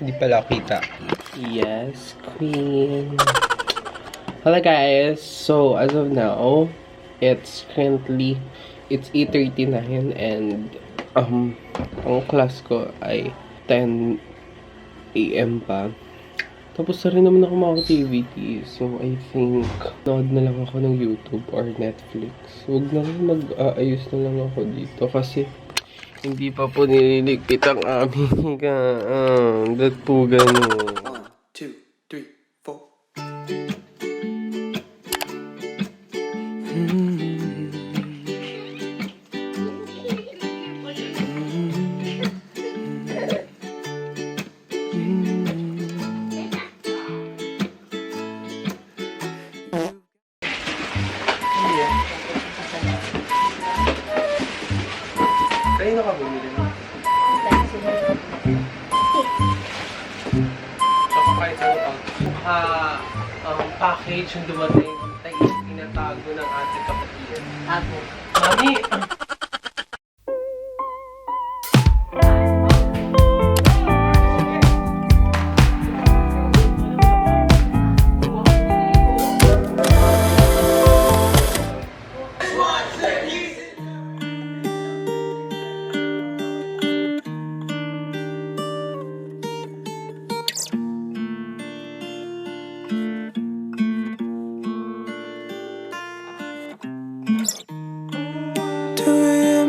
Hindi pala kita. Yes, queen. Hello guys. So, as of now, it's 8:39 and ang class ko ay 10 AM pa. Tapos na rin naman ako mga activities. So, I think, nood na lang ako ng YouTube or Netflix. Huwag na lang mag-aayos na lang ako dito kasi hindi pa po nililigpit ang aming datpugan mo. 1, 2, 3, 4. Kanino ka bumili mo? Kapag ang package yung dumating, tinatago ng ating kapatid. Ako. Mami!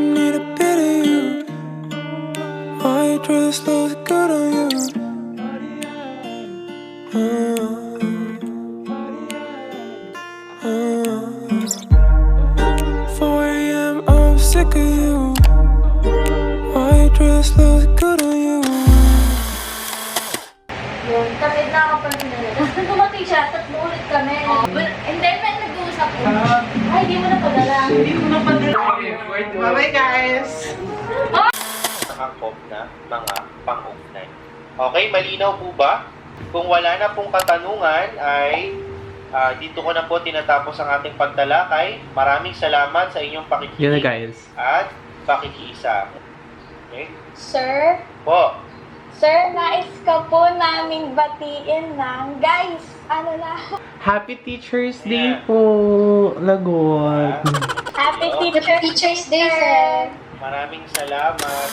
Need a bit of you. Why you dress looks good on you? 4 AM, I'm sick of you. Why you dress looks good on you? Yun, kapit na ako pa rin talaga. Dumating siya, tatlo ulit kami. Hindi, may nag-uusap ko. Ay, di mo na padala. Hindi ko na padala. Bye-bye guys! Nakakop na mga pang-ugnay. Okay, malinaw po ba? Kung wala na pong katanungan ay dito ko na po tinatapos ang ating pagtalakay. Maraming salamat sa inyong pakikinig Yun na guys. at pakikiisa. Okay? Sir? Po, Sir, nais ka po naming batiin ng guys. Ano na? Happy Teacher's Day po, Lagot. Happy Teacher's Day, sir. maraming salamat.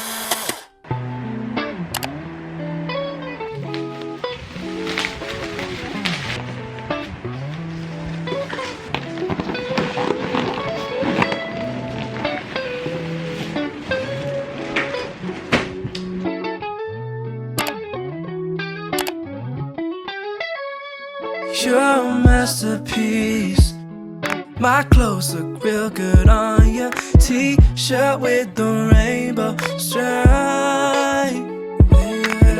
You're a masterpiece. My clothes look real good on your t-shirt with the rainbow stripe.